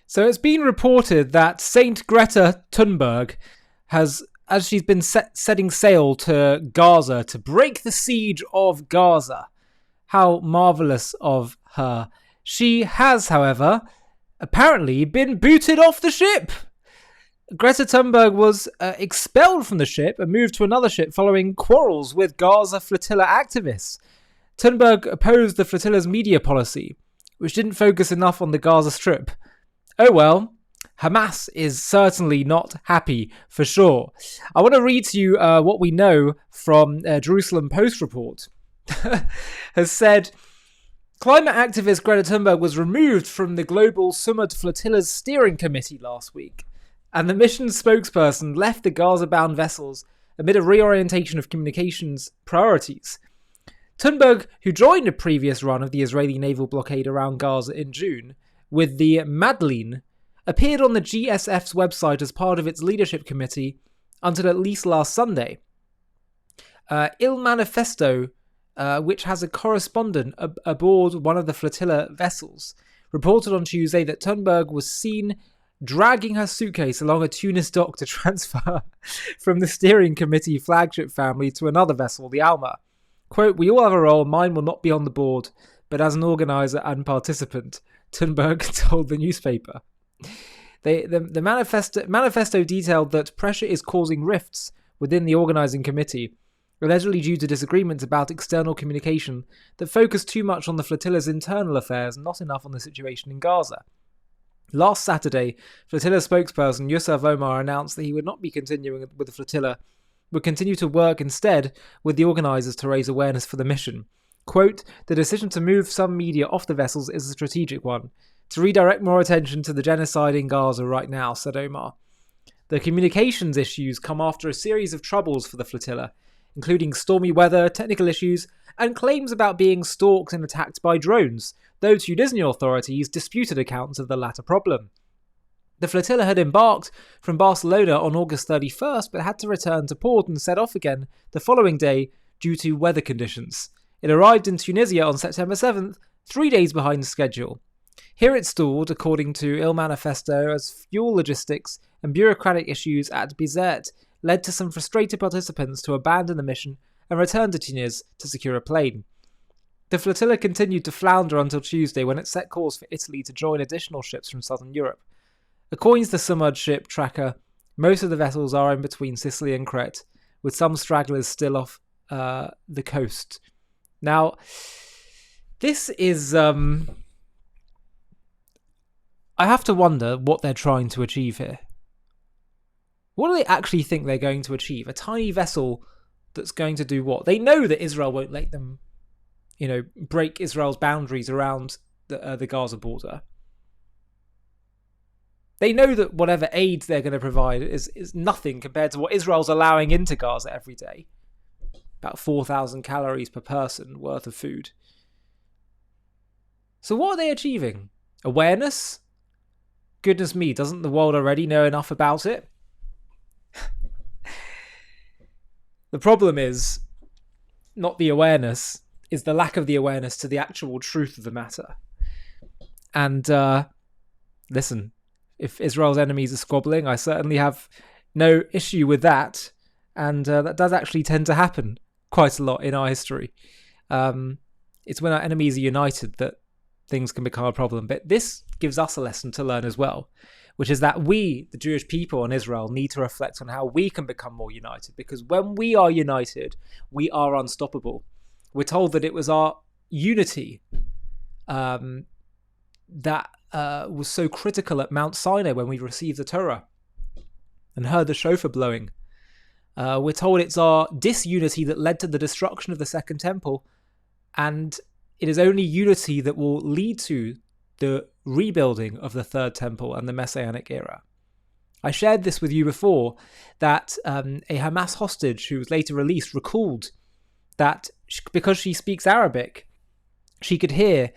So it's been reported that Saint Greta Thunberg has, as she's been setting sail to Gaza to break the siege of Gaza. How marvellous of her. She has, however, apparently been booted off the ship. Greta Thunberg was expelled from the ship and moved to another ship following quarrels with Gaza Flotilla activists. Thunberg opposed the flotilla's media policy, which didn't focus enough on the Gaza Strip. Oh well, Hamas is certainly not happy, for sure. I want to read to you what we know from Jerusalem Post report. Has said, climate activist Greta Thunberg was removed from the Global Summit Flotilla's steering committee last week, and the mission's spokesperson left the Gaza-bound vessels amid a reorientation of communications priorities. Thunberg, who joined a previous run of the Israeli naval blockade around Gaza in June with the Madeleine, appeared on the GSF's website as part of its leadership committee until at least last Sunday. Il Manifesto, which has a correspondent aboard one of the flotilla vessels, reported on Tuesday that Thunberg was seen dragging her suitcase along a Tunis dock to transfer from the steering committee flagship family to another vessel, the Alma. Quote, "We all have a role, mine will not be on the board, but as an organiser and participant," Thunberg told the newspaper. The manifesto detailed that pressure is causing rifts within the organising committee, allegedly due to disagreements about external communication that focus too much on the flotilla's internal affairs and not enough on the situation in Gaza. Last Saturday, flotilla spokesperson Yusuf Omar announced that he would not be continuing with the flotilla, would continue to work instead with the organisers to raise awareness for the mission. Quote, "The decision to move some media off the vessels is a strategic one, to redirect more attention to the genocide in Gaza right now," said Omar. The communications issues come after a series of troubles for the flotilla, including stormy weather, technical issues, and claims about being stalked and attacked by drones, though Tunisian authorities disputed accounts of the latter problem. The flotilla had embarked from Barcelona on August 31st, but had to return to port and set off again the following day due to weather conditions. It arrived in Tunisia on September 7th, 3 days behind schedule. Here it stalled, according to Il Manifesto, as fuel logistics and bureaucratic issues at Bizerte led to some frustrated participants to abandon the mission and return to Tunis to secure a plane. The flotilla continued to flounder until Tuesday, when it set course for Italy to join additional ships from southern Europe. According to the Sumud ship tracker, most of the vessels are in between Sicily and Crete, with some stragglers still off the coast. Now, this is... I have to wonder what they're trying to achieve here. What do they actually think they're going to achieve? A tiny vessel that's going to do what? They know that Israel won't let them, break Israel's boundaries around the Gaza border. They know that whatever aid they're going to provide is nothing compared to what Israel's allowing into Gaza every day. About 4,000 calories per person worth of food. So what are they achieving? Awareness? Goodness me, doesn't the world already know enough about it? The problem is not the awareness, is the lack of the awareness to the actual truth of the matter. And listen, if Israel's enemies are squabbling, I certainly have no issue with that. And that does actually tend to happen quite a lot in our history. It's when our enemies are united that things can become a problem. But this gives us a lesson to learn as well, which is that we, the Jewish people in Israel, need to reflect on how we can become more united. Because when we are united, we are unstoppable. We're told that it was our unity that was so critical at Mount Sinai when we received the Torah and heard the shofar blowing. We're told it's our disunity that led to the destruction of the Second Temple, and it is only unity that will lead to the rebuilding of the Third Temple and the Messianic era. I shared this with you before, that a Hamas hostage who was later released recalled that because she speaks Arabic, she could hear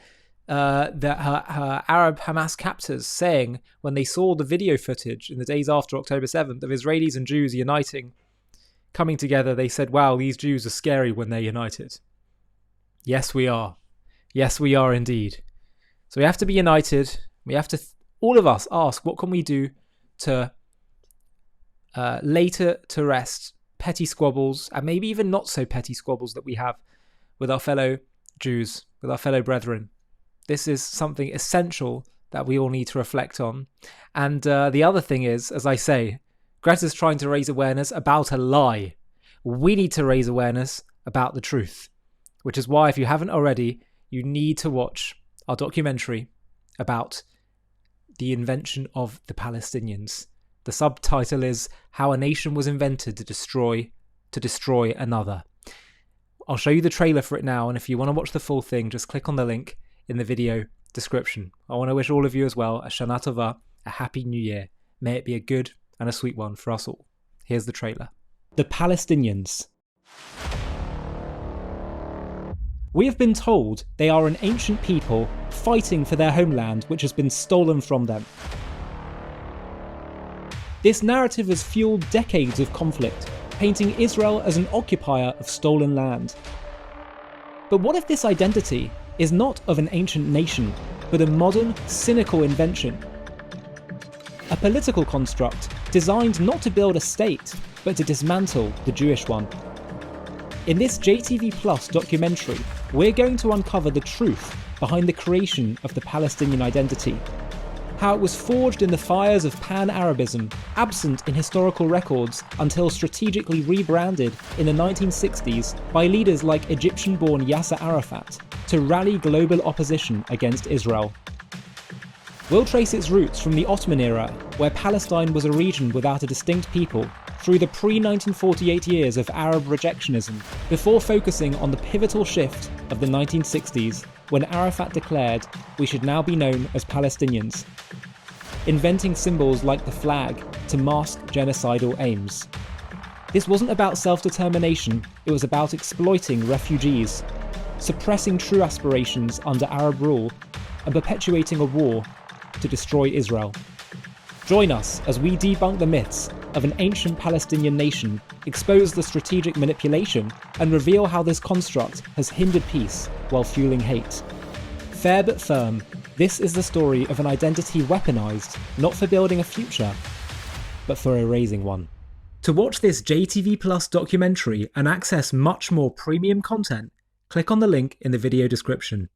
that her Arab Hamas captors saying, when they saw the video footage in the days after October 7th of Israelis and Jews uniting, coming together, they said, "Wow, these Jews are scary when they're united." Yes, we are. Yes, we are indeed. So we have to be united. We have to all of us ask, what can we do to later to rest petty squabbles, and maybe even not so petty squabbles that we have with our fellow Jews, with our fellow brethren. This is something essential that we all need to reflect on. And the other thing is, as I say, Greta's trying to raise awareness about a lie. We need to raise awareness about the truth, which is why, if you haven't already, you need to watch our documentary about the invention of the Palestinians. The subtitle is How a Nation Was Invented to Destroy Another. I'll show you the trailer for it now, and if you want to watch the full thing, just click on the link in the video description. I want to wish all of you as well a Shana Tova, a happy new year. May it be a good and a sweet one for us all. Here's the trailer. The Palestinians. We have been told they are an ancient people fighting for their homeland which has been stolen from them. This narrative has fueled decades of conflict, painting Israel as an occupier of stolen land. But what if this identity is not of an ancient nation, but a modern, cynical invention? A political construct designed not to build a state, but to dismantle the Jewish one. In this JTV Plus documentary, we're going to uncover the truth behind the creation of the Palestinian identity, how it was forged in the fires of pan-Arabism, absent in historical records until strategically rebranded in the 1960s by leaders like Egyptian-born Yasser Arafat to rally global opposition against Israel. We'll trace its roots from the Ottoman era, where Palestine was a region without a distinct people, through the pre-1948 years of Arab rejectionism, before focusing on the pivotal shift of the 1960s, when Arafat declared we should now be known as Palestinians, inventing symbols like the flag to mask genocidal aims. This wasn't about self-determination, it was about exploiting refugees, suppressing true aspirations under Arab rule, and perpetuating a war to destroy Israel. Join us as we debunk the myths of an ancient Palestinian nation, expose the strategic manipulation, and reveal how this construct has hindered peace while fueling hate. Fair but firm, this is the story of an identity weaponized, not for building a future, but for erasing one. To watch this JTV Plus documentary and access much more premium content, click on the link in the video description.